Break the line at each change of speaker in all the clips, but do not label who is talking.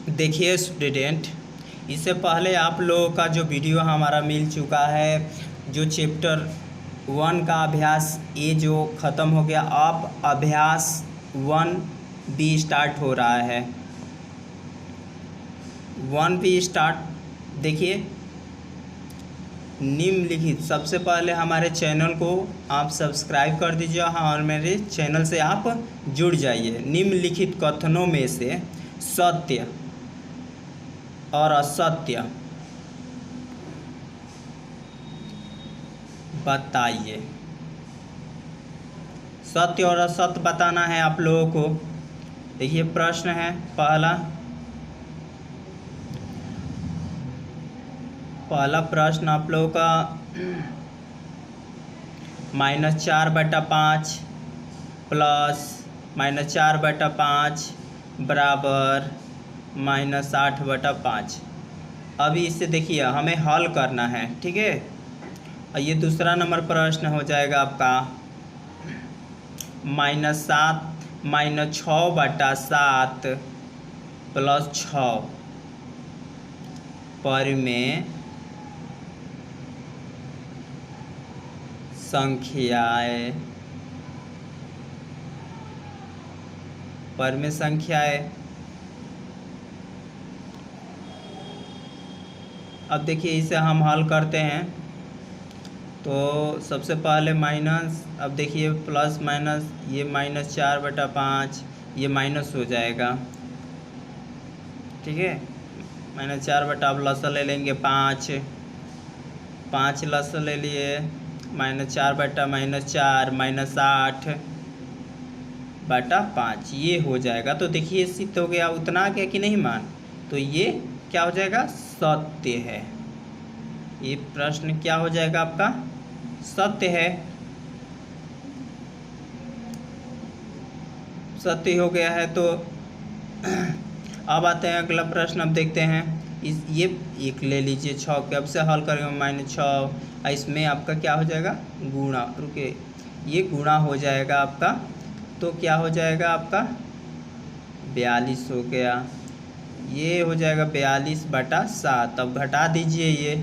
देखिए स्टूडेंट, इससे पहले आप लोगों का जो वीडियो हमारा मिल चुका है, जो चैप्टर 1 का अभ्यास ये जो ख़त्म हो गया, अब अभ्यास 1B स्टार्ट हो रहा है। 1B start. देखिए, निम्नलिखित, सबसे पहले हमारे चैनल को आप सब्सक्राइब कर दीजिए और मेरे चैनल से आप जुड़ जाइए। निम्नलिखित कथनों में से सत्य और असत्य बताइए। सत्य और असत्य बताना है आप लोगों को। देखिए प्रश्न है पहला प्रश्न आप लोगों का -4/5 प्लस -4/5 बराबर -8/5। अभी इससे देखिए हमें हल करना है, ठीक है। और ये दूसरा नंबर प्रश्न हो जाएगा आपका -6/7 प्लस 6 पर में संख्याएं अब देखिए इसे हम हल करते हैं। तो सबसे पहले माइनस, अब देखिए प्लस माइनस, ये -4/5 ये माइनस हो जाएगा, ठीक है। -4 अब लसा ले लेंगे 5 लसा ले लिए, -4/-4 -8/5 ये हो जाएगा। तो देखिए सिद्ध हो गया, उतना आ गया कि नहीं मान। तो ये क्या हो जाएगा, सत्य है। ये प्रश्न क्या हो जाएगा आपका, सत्य है। सत्य हो गया है। तो अब आते हैं अगला प्रश्न। अब देखते हैं ये एक ले लीजिए 6 के, अब से हल करेंगे -6, इसमें आपका क्या हो जाएगा, गुणा। रुके, ये गुणा हो जाएगा आपका, तो क्या हो जाएगा आपका 42 हो गया। ये हो जाएगा 42/7। अब घटा दीजिए, ये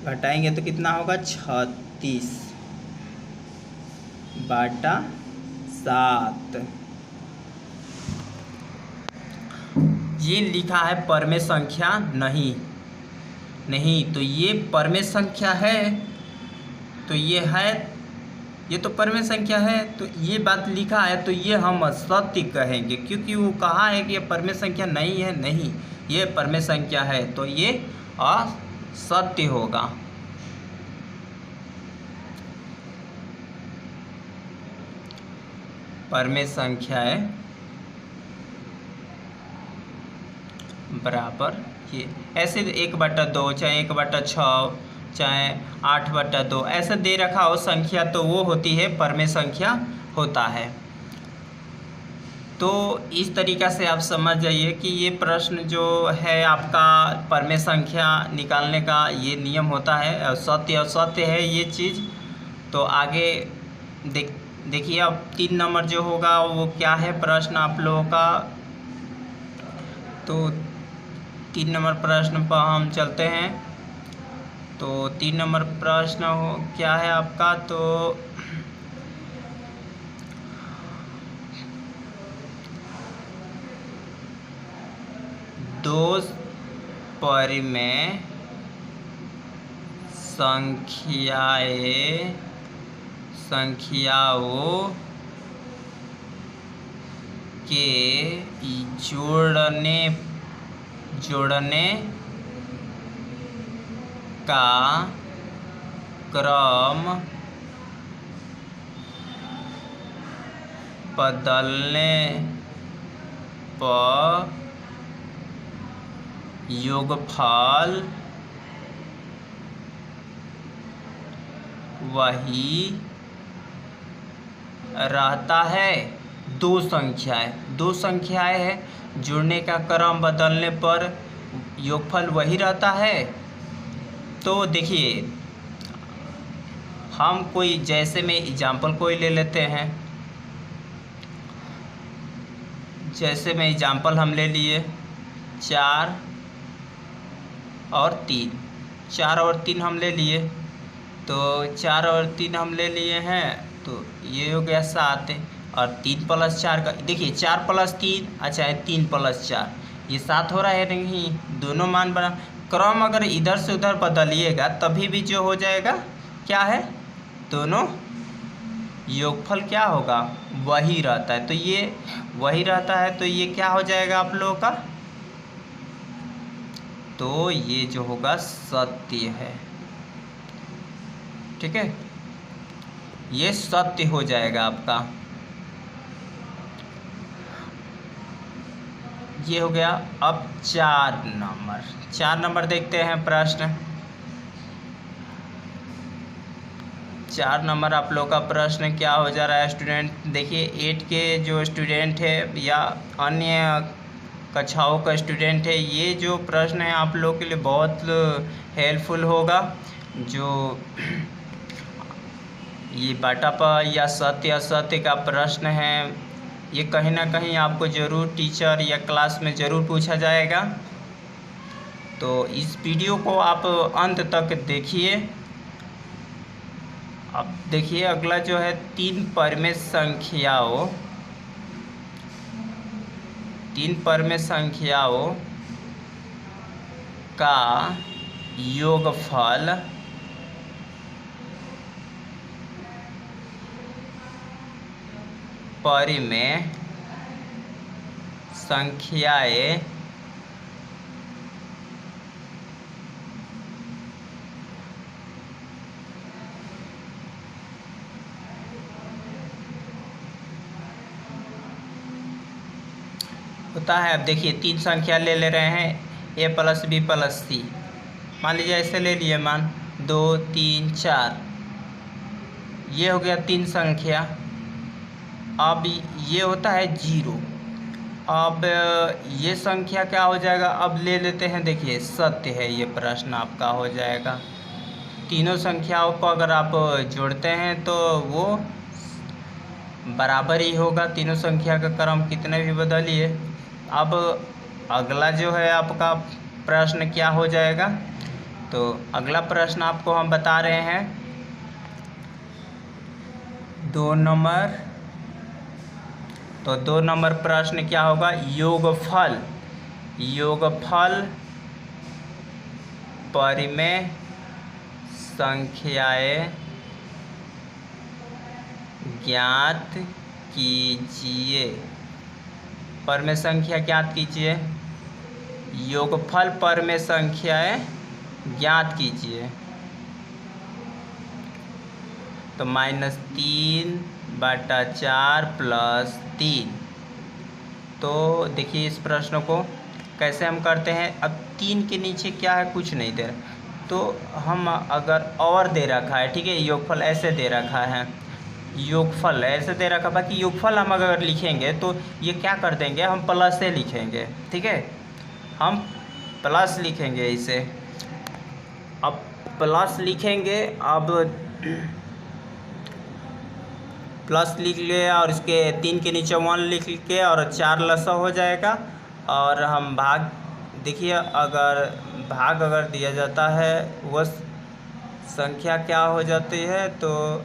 घटाएंगे तो कितना होगा 36/7। ये लिखा है परमेय संख्या नहीं, तो ये परमेय संख्या है, तो ये है, ये तो परमेय संख्या है। तो ये बात लिखा है तो ये हम असत्य कहेंगे, क्योंकि वो कहा है कि ये परमेय संख्या नहीं है, नहीं ये परमेय संख्या है, तो ये असत्य होगा। परमेय संख्याएं बराबर ये ऐसे 1/2 चाहे 1/6 चाहे 8/2 ऐसे दे रखा हो संख्या, तो वो होती है परमेय संख्या होता है। तो इस तरीक़ा से आप समझ जाइए कि ये प्रश्न जो है आपका परमेय संख्या निकालने का ये नियम होता है। सत्य असत्य है ये चीज़। तो आगे देखिए अब 3 नंबर जो होगा वो क्या है प्रश्न आप लोगों का। तो 3 नंबर प्रश्न पर हम चलते हैं। तो 3 नंबर प्रश्न क्या है आपका, तो दो परिमेय संख्याओं के जोड़ने का क्रम बदलने पर योगफल वही रहता है। दो संख्याएं हैं, जुड़ने का क्रम बदलने पर योगफल वही रहता है। तो देखिए हम कोई, जैसे में एग्जाम्पल कोई ले लेते हैं, जैसे में एग्जाम्पल हम ले लिए 4 और 3, 4 और 3 हम ले लिए, तो 4 और 3 हम ले लिए हैं, तो ये हो गया 7। और 3 + 4 का देखिए 4 + 3, अच्छा है 3 + 4, ये 7 हो रहा है नहीं, दोनों मान बना। क्रम अगर इधर से उधर बदलिएगा तभी भी जो हो जाएगा क्या है, दोनों योगफल क्या होगा, वही रहता है। तो ये वही रहता है, तो ये क्या हो जाएगा आप लोगों का, तो ये जो होगा सत्य है। ठीक है, ये सत्य हो जाएगा आपका। ये हो गया। अब 4 नंबर देखते हैं प्रश्न। 4 नंबर आप लोग का प्रश्न क्या हो जा रहा है स्टूडेंट, देखिए 8 के जो स्टूडेंट है या अन्य कक्षाओं का स्टूडेंट है, ये जो प्रश्न है आप लोग के लिए बहुत हेल्पफुल होगा। जो ये बाटापा या सत्य असत्य का प्रश्न है, ये कहीं ना कहीं आपको ज़रूर टीचर या क्लास में ज़रूर पूछा जाएगा। तो इस वीडियो को आप अंत तक देखिए। अब देखिए अगला जो है 3 परमेय संख्याओं, 3 परमेय संख्याओं का योगफल परिमेय संख्याएं होता है। अब देखिए 3 संख्या ले रहे हैं, a + b + c, मान लीजिए ऐसे ले लिए, मान 2 3 4, ये हो गया 3 संख्या। अब ये होता है 0। अब ये संख्या क्या हो जाएगा, अब ले लेते हैं, देखिए सत्य है, ये प्रश्न आपका हो जाएगा। तीनों संख्याओं को अगर आप जोड़ते हैं तो वो बराबर ही होगा, तीनों संख्या का क्रम कितने भी बदलिए। अब अगला जो है आपका प्रश्न क्या हो जाएगा, तो अगला प्रश्न आपको हम बता रहे हैं 2 नंबर। तो 2 नंबर प्रश्न क्या होगा, योगफल परिमेय संख्याएं ज्ञात कीजिए। परमेय संख्या ज्ञात कीजिए, योगफल परमेय संख्याएं ज्ञात कीजिए। तो -3/4 + 3। तो देखिए इस प्रश्न को कैसे हम करते हैं। अब 3 के नीचे क्या है, कुछ नहीं दे रहा, तो हम अगर और दे रखा है, ठीक है, योगफल ऐसे दे रखा है, योगफल ऐसे दे रखा, बाकी योगफल हम अगर लिखेंगे तो ये क्या कर देंगे, हम प्लस से लिखेंगे। ठीक है, हम प्लस लिखेंगे इसे। अब प्लस लिखेंगे, अब प्लस लिख लिया और इसके 3 के नीचे 1 लिख के और 4 लसा हो जाएगा। और हम भाग, देखिए अगर भाग अगर दिया जाता है वह संख्या क्या हो जाती है, तो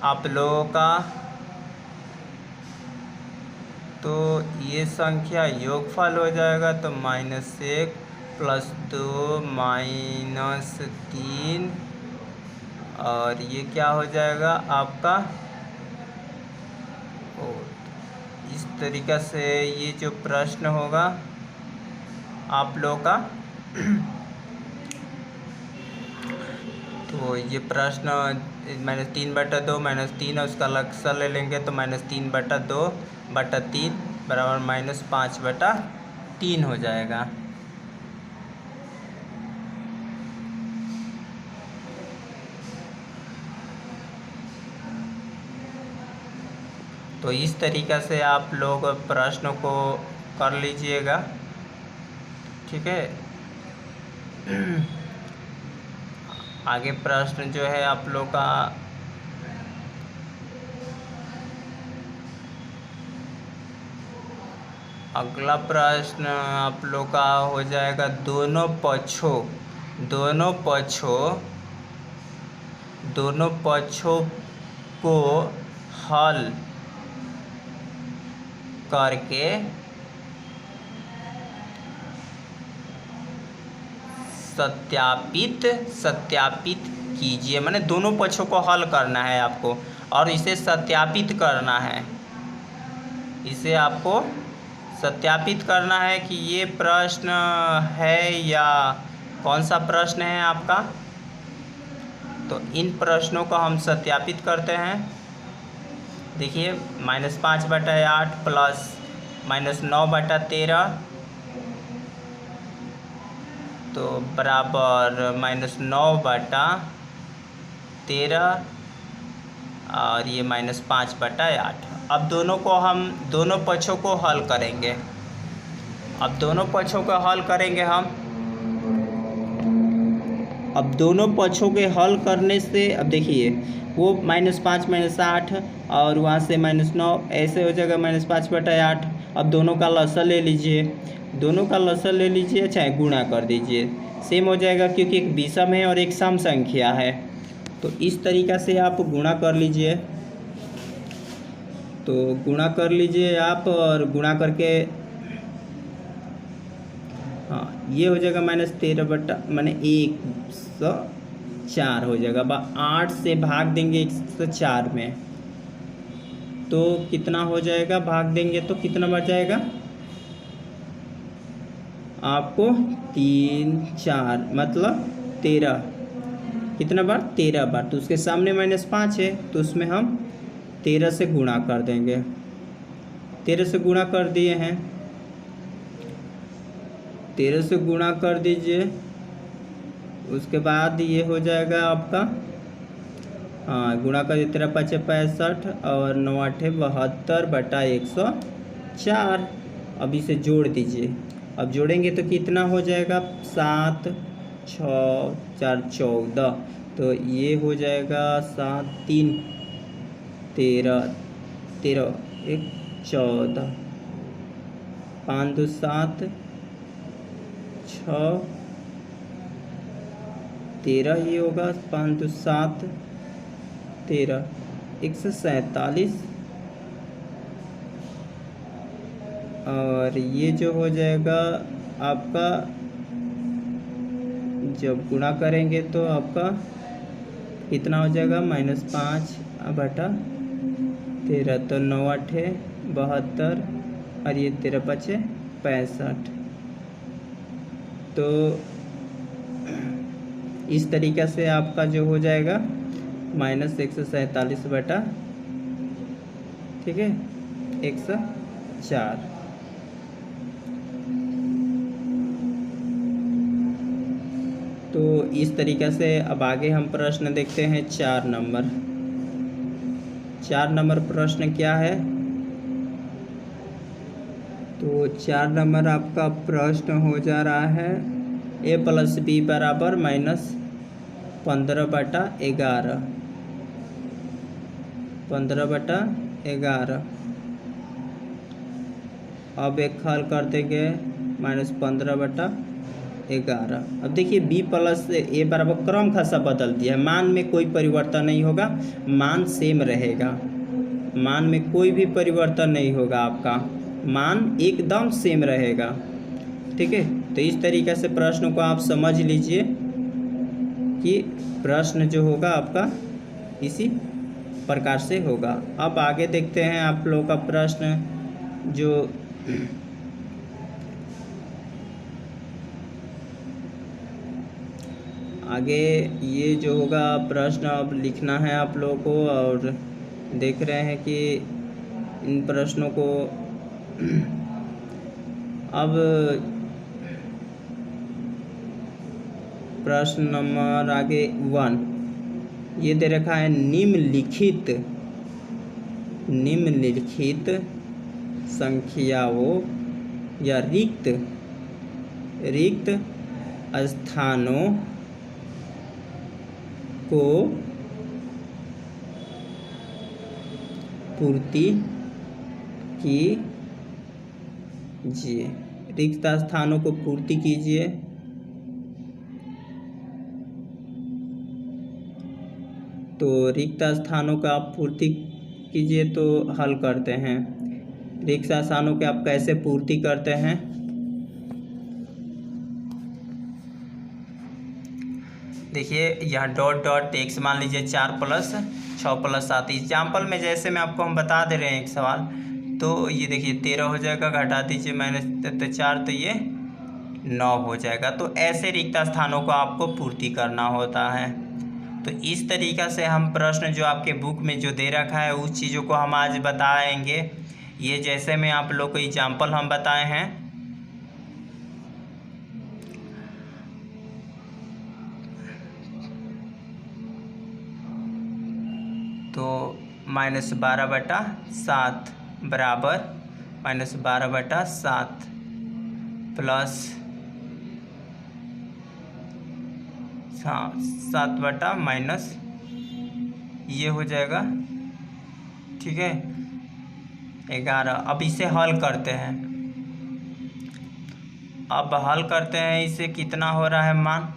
आप लोगों का, तो ये संख्या योगफल हो जाएगा। तो -1 + 2 -3, और ये क्या हो जाएगा आपका, इस तरीक़ा से ये जो प्रश्न होगा आप लोगों का तो ये प्रश्न -3/2 -3 और उसका लक्ष्य ले लेंगे, तो -3/2/3 बराबर -5/3 हो जाएगा। तो इस तरीक़ा से आप लोग प्रश्न को कर लीजिएगा। ठीक है, आगे प्रश्न जो है आप लोग का अगला प्रश्न आप लोग का हो जाएगा दोनों पक्षों को हल करके सत्यापित कीजिए। माने दोनों पक्षों को हल करना है आपको और इसे सत्यापित करना है। इसे आपको सत्यापित करना है कि ये प्रश्न है या कौन सा प्रश्न है आपका। तो इन प्रश्नों को हम सत्यापित करते हैं। देखिए -5/8 प्लस -9/13 तो बराबर -9/13 और ये -5/8। अब दोनों पक्षों को हल करेंगे। अब दोनों पक्षों को हल करेंगे हम। अब दोनों पक्षों के हल करने से अब देखिए वो -5 -8 और वहाँ से -9 ऐसे हो जाएगा -5/8। अब दोनों का लसाअ ले लीजिए, चाहे गुणा कर दीजिए, सेम हो जाएगा क्योंकि एक विषम है और एक सम संख्या है। तो इस तरीक़ा से आप गुणा कर लीजिए। तो गुणा कर लीजिए आप, और गुणा करके हाँ ये हो जाएगा -13/104 हो जाएगा। 8 से भाग देंगे 104 में तो कितना हो जाएगा, भाग देंगे तो कितना बच जाएगा आपको 3 4 मतलब 13। कितना बार 13 बार। तो उसके सामने -5 है तो उसमें हम 13 से गुणा कर देंगे। 13 से गुणा कर दिए हैं, 13 से गुणा कर दीजिए। उसके बाद ये हो जाएगा आपका गुणा कर 13 × 5 = 65 और 9 × 8 = 72/104। अब इसे जोड़ दीजिए। अब जोड़ेंगे तो कितना हो जाएगा 7 6 4 14। तो ये हो जाएगा 7 3 13 13 1 14 5 2 7 6 13 ही होगा। 5 2 7 13 147। और ये जो हो जाएगा आपका जब गुणा करेंगे तो आपका कितना हो जाएगा -5/13। तो 9 8 72 और ये 13 5 65। तो इस तरीक़ा से आपका जो हो जाएगा -147 ठीक है 104। तो इस तरीक़ा से अब आगे हम प्रश्न देखते हैं 4 नंबर। 4 नंबर प्रश्न क्या है। तो 4 नंबर आपका प्रश्न हो जा रहा है a + b बराबर -15/11। 15/11। अब एक हल कर देंगे -15/11। अब देखिए b + a बराबर क्रम खासा बदल दिया है। मान में कोई परिवर्तन नहीं होगा, मान सेम रहेगा। मान में कोई भी परिवर्तन नहीं होगा, आपका मान एकदम सेम रहेगा। ठीक है, तो इस तरीक़े से प्रश्न को आप समझ लीजिए कि प्रश्न जो होगा आपका इसी प्रकार से होगा। अब आगे देखते हैं आप लोगों का प्रश्न जो आगे ये जो होगा प्रश्न अब लिखना है आप लोगों को। और देख रहे हैं कि इन प्रश्नों को अब प्रश्न नंबर आगे 1 ये दे रखा है निम्नलिखित संख्याओं या रिक्त स्थानों को पूर्ति की कीजिए, रिक्त स्थानों को पूर्ति कीजिए। तो रिक्त स्थानों का आप पूर्ति कीजिए, तो हल करते हैं। रिक्त स्थानों के आप कैसे पूर्ति करते हैं? देखिए यहाँ डॉट डॉट एक्स मान लीजिए 4 + 6 + 7। एग्जाम्पल में जैसे मैं आपको हम बता दे रहे हैं एक सवाल, तो ये देखिए 13 हो जाएगा, घटा दीजिए -4 तो ये 9 हो जाएगा। तो ऐसे रिक्त स्थानों को आपको पूर्ति करना होता है। तो इस तरीक़ा से हम प्रश्न जो आपके बुक में जो दे रखा है उस चीज़ों को हम आज बताएंगे। ये जैसे में आप लोग को एग्जाम्पल हम बताए हैं। तो -12/7 बराबर -12/7 प्लस 7/- ये हो जाएगा, ठीक है, 11। अब इसे हल करते हैं। अब हल करते हैं, इसे कितना हो रहा है मान।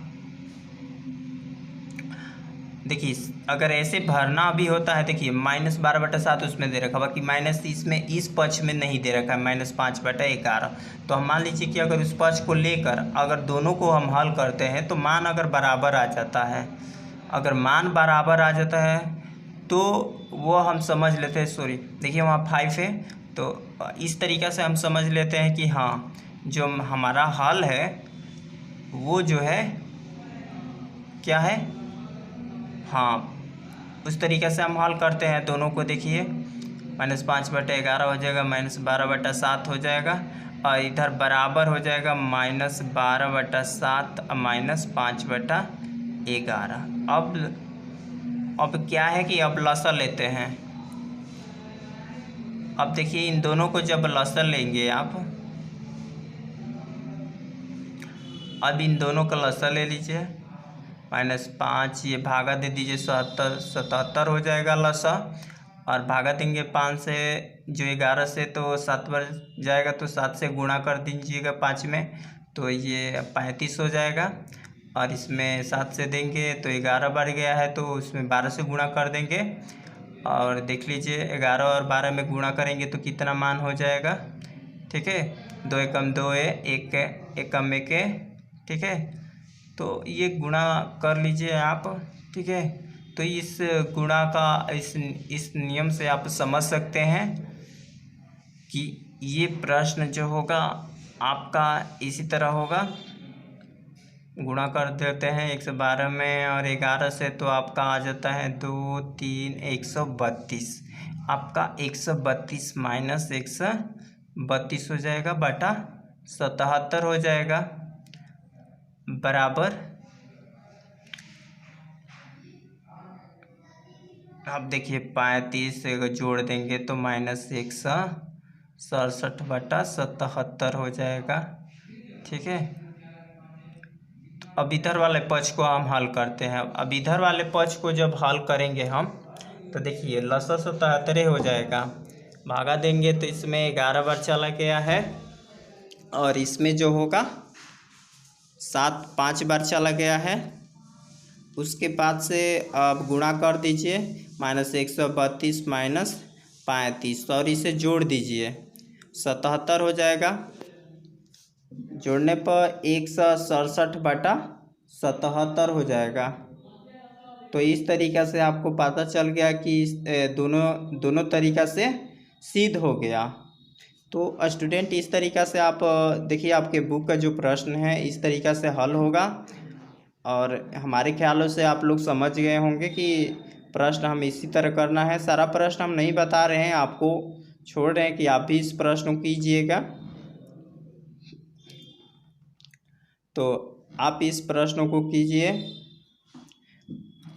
देखिए अगर ऐसे भरना भी होता है, देखिए -12/7 उसमें दे रखा, बाकी माइनस इसमें इस पक्ष में नहीं दे रखा है -5/11। तो हम मान लीजिए कि अगर उस पक्ष को लेकर अगर दोनों को हम हल करते हैं तो मान अगर बराबर आ जाता है, अगर मान बराबर आ जाता है तो वो हम समझ लेते हैं, सॉरी देखिए वहाँ 5 है, तो इस तरीक़ा से हम समझ लेते हैं कि हाँ जो हमारा हल है वो जो है क्या है, हाँ उस तरीक़े से हम हल करते हैं दोनों को। देखिए -5/11 हो जाएगा, -12/7 हो जाएगा, और इधर बराबर हो जाएगा -12/7 -5/11। अब क्या है कि अब लसा लेते हैं। अब देखिए इन दोनों को जब लसा लेंगे आप, अब इन दोनों का लसा ले लीजिए, -5 ये भागा दे दीजिए, 77 हो जाएगा लसा, और भागा देंगे 5 से जो 11 से तो 7 बढ़ जाएगा, तो 7 से गुणा कर दीजिएगा 5 में, तो ये 35 हो जाएगा, और इसमें 7 से देंगे तो 11 बढ़ गया है, तो उसमें 12 से गुणा कर देंगे, और देख लीजिए 11 और 12 में गुणा करेंगे तो कितना मान हो जाएगा, ठीक है, 2 एकम 2 है, 1 एकम 1 है, ठीक है, तो ये गुणा कर लीजिए आप, ठीक है। तो इस गुणा का इस नियम से आप समझ सकते हैं कि ये प्रश्न जो होगा आपका इसी तरह होगा। गुणा कर देते हैं 112 में और 11 से, तो आपका आ जाता है 2 3 132। आपका 132 माइनस 132 हो जाएगा बटा 77 हो जाएगा, बराबर। अब देखिए 35 से जोड़ देंगे तो -167/77 हो जाएगा, ठीक है। अब इधर वाले पक्ष को हम हल करते हैं। अब इधर वाले पक्ष को जब हल करेंगे हम, तो देखिए लसा 77 हो जाएगा, भागा देंगे तो इसमें 11 बार चला गया है, और इसमें जो होगा 5 बार चला गया है। उसके बाद से अब गुणा कर दीजिए, -132 -35, और इसे जोड़ दीजिए, 77 हो जाएगा। जोड़ने पर 167/77 हो जाएगा। तो इस तरीक़ा से आपको पता चल गया कि दोनों तरीक़ा से सिद्ध हो गया। तो स्टूडेंट इस तरीक़ा से आप देखिए आपके बुक का जो प्रश्न है इस तरीक़ा से हल होगा, और हमारे ख्यालों से आप लोग समझ गए होंगे कि प्रश्न हम इसी तरह करना है। सारा प्रश्न हम नहीं बता रहे हैं, आपको छोड़ रहे हैं कि आप भी इस प्रश्न को कीजिएगा। तो आप इस प्रश्न को कीजिए।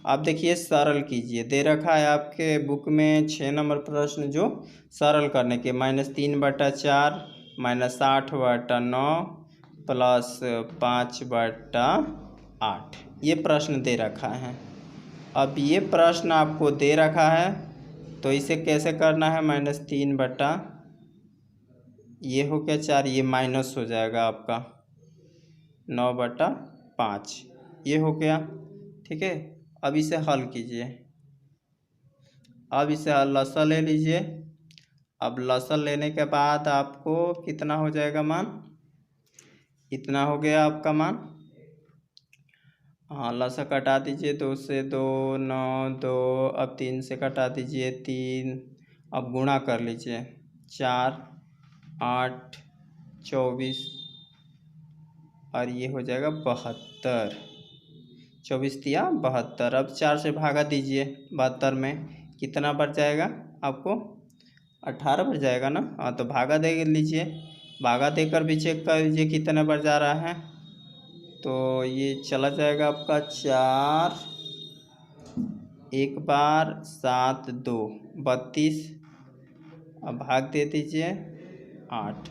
आप देखिए सरल कीजिए, दे रखा है आपके बुक में 6 नंबर प्रश्न जो सरल करने के, -3/4 -8/9 प्लस 5/8 ये प्रश्न दे रखा है। अब ये प्रश्न आपको दे रखा है तो इसे कैसे करना है, -3/4 ये हो गया 4, ये माइनस हो जाएगा आपका 9/5, ये हो गया। ठीक है, अब इसे हल कीजिए। अब इसे लसा ले लीजिए। अब लसा लेने के बाद आपको कितना हो जाएगा मान, इतना हो गया आपका मान। हाँ, लसा कटा दीजिए, 2 से 2 9 2, अब 3 से कटा दीजिए 3, अब गुणा कर लीजिए 4 8 24, और ये हो जाएगा 72, 24 दिया 72। अब 4 से भागा दीजिए 72 में, कितना बच जाएगा आपको, 18 बच जाएगा ना। हाँ, तो भागा दे लीजिए, भागा देकर भी चेक कर लीजिए कितना बच जा रहा है। तो ये चला जाएगा आपका 4 1 बार 7 2 32, अब भाग दे दीजिए 8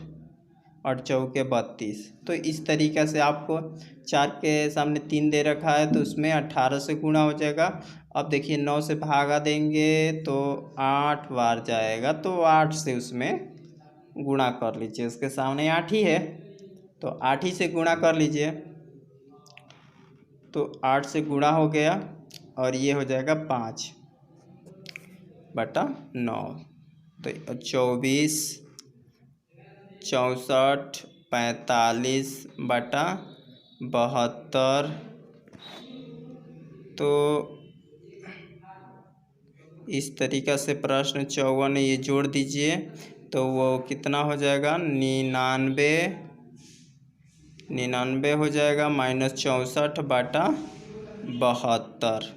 और चौके 32। तो इस तरीक़े से आपको 4 के सामने 3 दे रखा है तो उसमें 18 से गुणा हो जाएगा। अब देखिए 9 से भागा देंगे तो 8 बार जाएगा, तो 8 से उसमें गुणा कर लीजिए, उसके सामने 8 ही है तो 8 ही से गुणा कर लीजिए। तो 8 से गुणा हो गया और ये हो जाएगा 5/9। तो 24 64 45/72। तो इस तरीक़ा से प्रश्न 54 ये जोड़ दीजिए तो वो कितना हो जाएगा, 99 हो जाएगा, -64/72।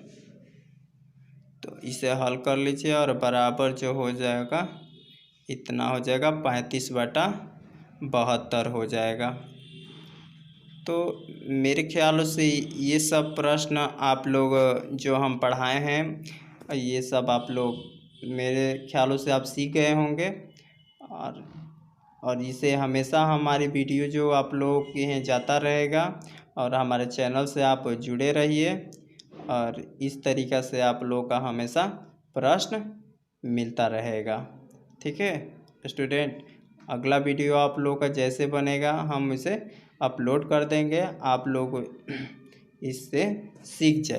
तो इसे हल कर लीजिए और बराबर जो हो जाएगा इतना हो जाएगा, 35/72 हो जाएगा। तो मेरे ख्याल से ये सब प्रश्न आप लोग जो हम पढ़ाए हैं, ये सब आप लोग मेरे ख्यालों से आप सीख गए होंगे। और इसे हमेशा हमारी वीडियो जो आप लोगों के हैं जाता रहेगा, और हमारे चैनल से आप जुड़े रहिए, और इस तरीक़ा से आप लोगों का हमेशा प्रश्न मिलता रहेगा। ठीक है स्टूडेंट, अगला वीडियो आप लोगों का जैसे बनेगा हम इसे अपलोड कर देंगे, आप लोग इससे सीख जाए।